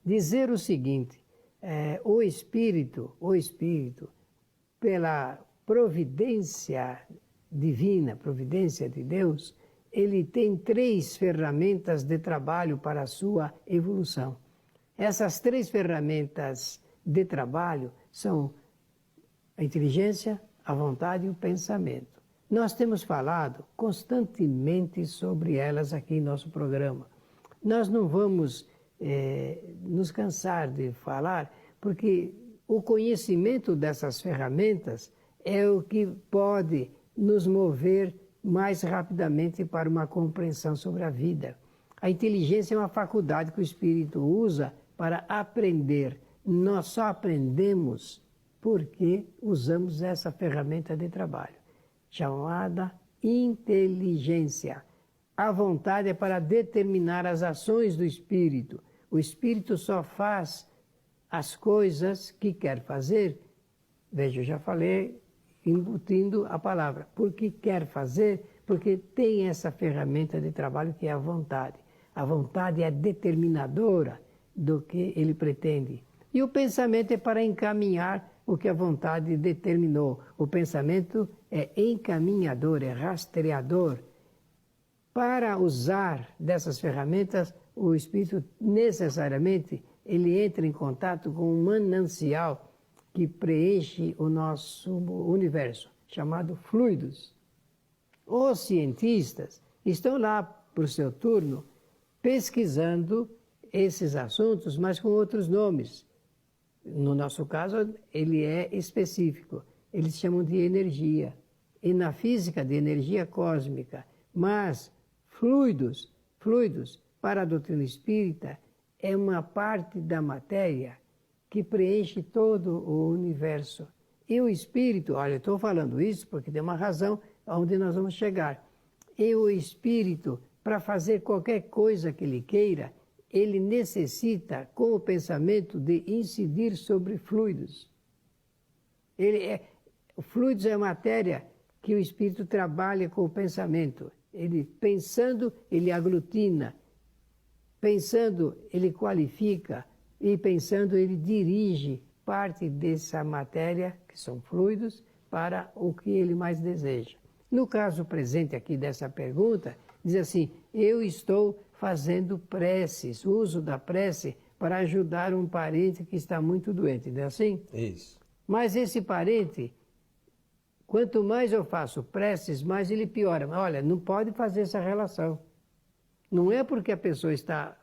dizer o seguinte, o Espírito, pela providência divina, providência de Deus, ele tem 3 ferramentas de trabalho para a sua evolução. Essas 3 ferramentas de trabalho são a inteligência, a vontade e o pensamento. Nós temos falado constantemente sobre elas aqui em nosso programa. Nós não vamos nos cansar de falar, porque o conhecimento dessas ferramentas é o que pode nos mover mais rapidamente para uma compreensão sobre a vida. A inteligência é uma faculdade que o espírito usa para aprender. Nós só aprendemos porque usamos essa ferramenta de trabalho, chamada inteligência. A vontade é para determinar as ações do espírito. O espírito só faz as coisas que quer fazer. Veja, eu já falei, embutindo a palavra, porque quer fazer, porque tem essa ferramenta de trabalho que é a vontade. A vontade é determinadora do que ele pretende. E o pensamento é para encaminhar o que a vontade determinou. O pensamento é encaminhador, é rastreador. Para usar dessas ferramentas, o espírito necessariamente ele entra em contato com um manancial que preenche o nosso universo, chamado fluidos. Os cientistas estão lá, por seu turno, pesquisando esses assuntos, mas com outros nomes. No nosso caso, ele é específico. Eles chamam de energia. E na física, de energia cósmica. Mas fluidos, para a doutrina espírita, é uma parte da matéria que preenche todo o universo. E o espírito, olha, eu estou falando isso porque tem uma razão aonde nós vamos chegar. E o espírito, para fazer qualquer coisa que ele queira, ele necessita, com o pensamento, de incidir sobre fluidos. Fluidos é matéria que o espírito trabalha com o pensamento. Ele, pensando, ele aglutina. Pensando, ele qualifica. E pensando, ele dirige parte dessa matéria, que são fluidos, para o que ele mais deseja. No caso presente aqui dessa pergunta, diz assim, eu estou fazendo preces, uso da prece para ajudar um parente que está muito doente, não é assim? Isso. Mas esse parente, quanto mais eu faço preces, mais ele piora. Olha, não pode fazer essa relação. Não é porque a pessoa está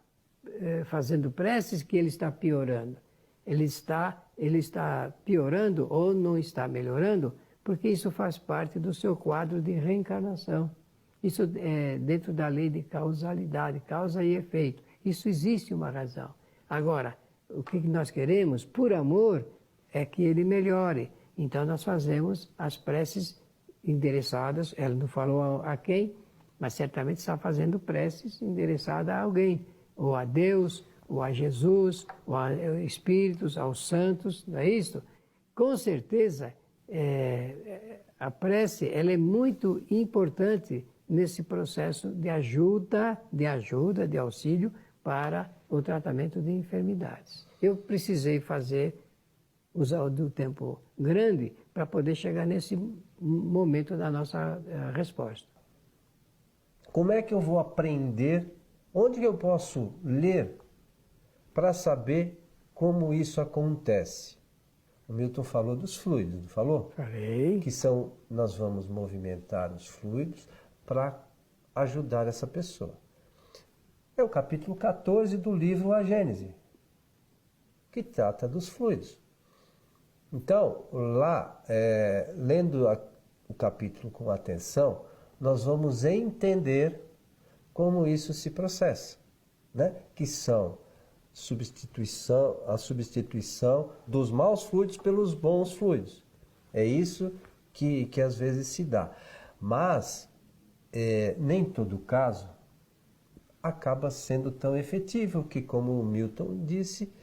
fazendo preces que ele está piorando. Ele está piorando ou não está melhorando, porque isso faz parte do seu quadro de reencarnação. Isso é dentro da lei de causalidade, causa e efeito. Isso existe uma razão. Agora, o que nós queremos, por amor, é que ele melhore. Então nós fazemos as preces endereçadas, ela não falou a quem, mas certamente está fazendo preces endereçadas a alguém, ou a Deus, ou a Jesus, ou a espíritos, aos santos, não é isso? Com certeza, a prece ela é muito importante nesse processo de ajuda, de auxílio para o tratamento de enfermidades. Eu precisei usar do tempo grande para poder chegar nesse momento da nossa resposta. Como é que eu vou aprender? Onde que eu posso ler para saber como isso acontece? O Milton falou dos fluidos, não falou? Falei. Que nós vamos movimentar os fluidos para ajudar essa pessoa. É o capítulo 14 do livro A Gênese, que trata dos fluidos. Então, lá, lendo o capítulo com atenção, nós vamos entender como isso se processa, né? Que são a substituição dos maus fluidos pelos bons fluidos. É isso que às vezes se dá. Mas, nem todo caso acaba sendo tão efetivo, que, como o Milton disse,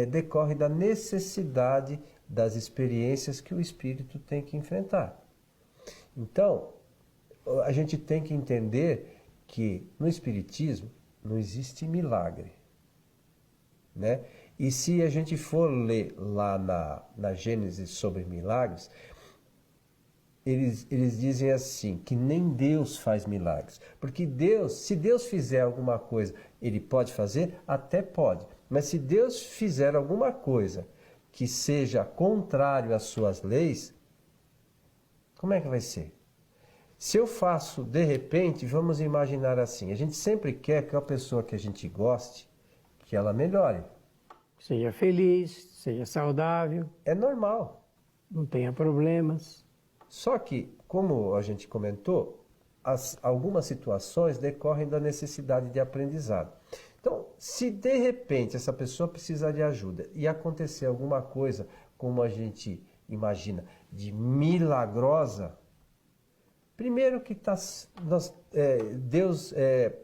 decorre da necessidade das experiências que o espírito tem que enfrentar. Então, a gente tem que entender que no espiritismo não existe milagre. né? E se a gente for ler lá na Gênesis sobre milagres, eles dizem assim, que nem Deus faz milagres. Porque Deus, se Deus fizer alguma coisa, Ele pode fazer? Até pode. Mas se Deus fizer alguma coisa que seja contrário às suas leis, como é que vai ser? Se eu faço, de repente, vamos imaginar assim, a gente sempre quer que a pessoa que a gente goste, que ela melhore. Seja feliz, seja saudável, É normal. não tenha problemas. Só que, como a gente comentou, algumas situações decorrem da necessidade de aprendizado. Então, se de repente essa pessoa precisar de ajuda e acontecer alguma coisa, como a gente imagina, de milagrosa, primeiro que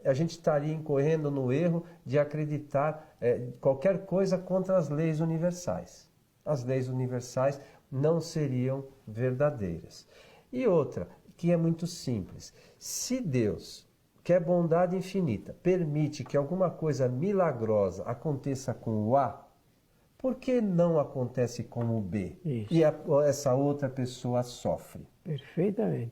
a gente estaria incorrendo no erro de acreditar qualquer coisa contra as leis universais. As leis universais não seriam verdadeiras. E outra, que é muito simples. Se Deus, que é bondade infinita, permite que alguma coisa milagrosa aconteça com o A, por que não acontece com o B? Isso. E essa outra pessoa sofre? Perfeitamente.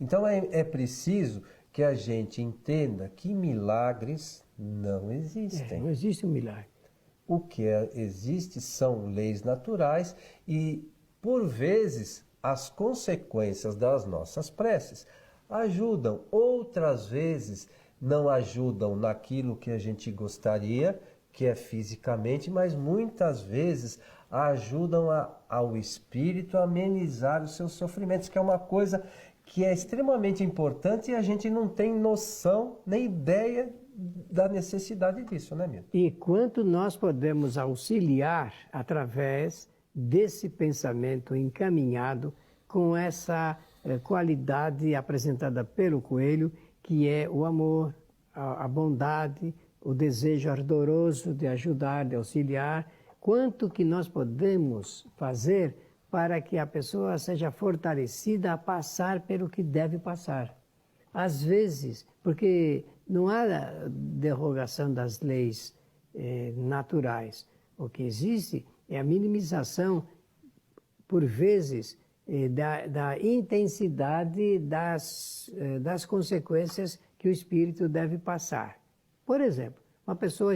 Então é preciso que a gente entenda que milagres não existem. Não existe um milagre. O que existe são leis naturais e, por vezes, as consequências das nossas preces ajudam. Outras vezes, não ajudam naquilo que a gente gostaria, que é fisicamente, mas muitas vezes ajudam ao espírito a amenizar os seus sofrimentos, que é uma coisa que é extremamente importante e a gente não tem noção nem ideia da necessidade disso, né, Milton? E quanto nós podemos auxiliar através desse pensamento encaminhado com essa qualidade apresentada pelo Coelho, que é o amor, a bondade, o desejo ardoroso de ajudar, de auxiliar, quanto que nós podemos fazer para que a pessoa seja fortalecida a passar pelo que deve passar. Às vezes, porque não há derrogação das leis naturais. O que existe é a minimização, por vezes, da intensidade das consequências que o espírito deve passar. Por exemplo, uma pessoa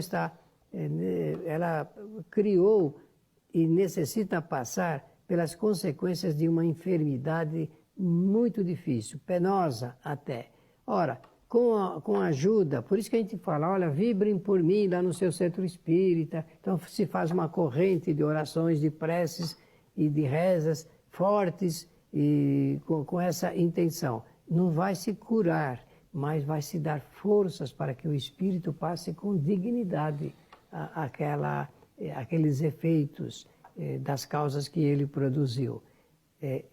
ela criou e necessita passar pelas consequências de uma enfermidade muito difícil, penosa até. Ora, com a ajuda, por isso que a gente fala, olha, vibrem por mim lá no seu centro espírita. Então se faz uma corrente de orações, de preces e de rezas fortes e com essa intenção. Não vai se curar, mas vai se dar forças para que o espírito passe com dignidade aqueles efeitos das causas que ele produziu.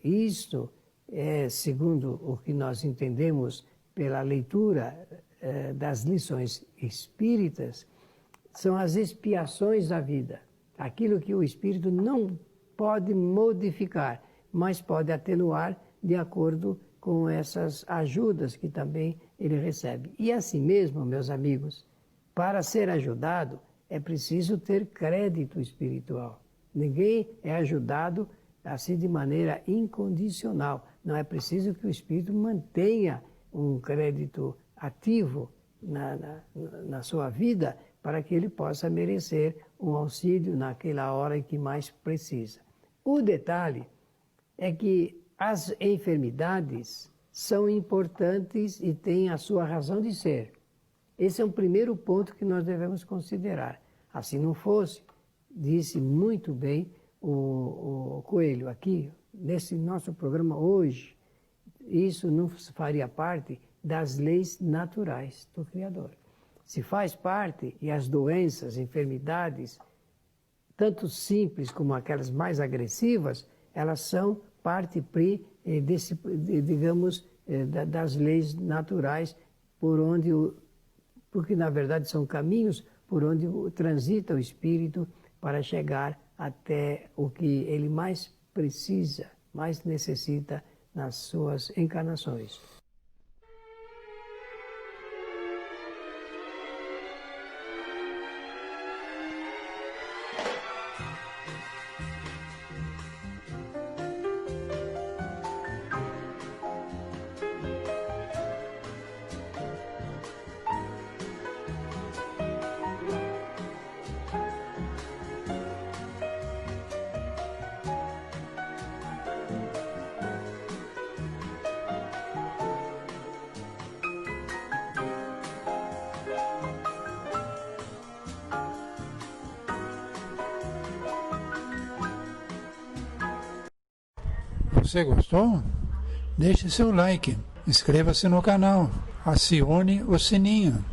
Isto é, segundo o que nós entendemos pela leitura das lições espíritas, são as expiações da vida. Aquilo que o espírito não pode modificar, mas pode atenuar de acordo com essas ajudas que também ele recebe. E assim mesmo, meus amigos, para ser ajudado é preciso ter crédito espiritual. Ninguém é ajudado assim de maneira incondicional. Não é preciso que o espírito mantenha um crédito ativo na sua vida para que ele possa merecer um auxílio naquela hora em que mais precisa. O detalhe é que as enfermidades são importantes e têm a sua razão de ser. Esse é o primeiro ponto que nós devemos considerar. Assim não fosse, disse muito bem o Coelho aqui, nesse nosso programa hoje, isso não faria parte das leis naturais do Criador. Se faz parte, e as doenças, enfermidades, tanto simples como aquelas mais agressivas, elas são parte das leis naturais porque na verdade são caminhos por onde transita o espírito para chegar até o que ele mais precisa, mais necessita nas suas encarnações. você gostou, deixe seu like, inscreva-se no canal, acione o sininho.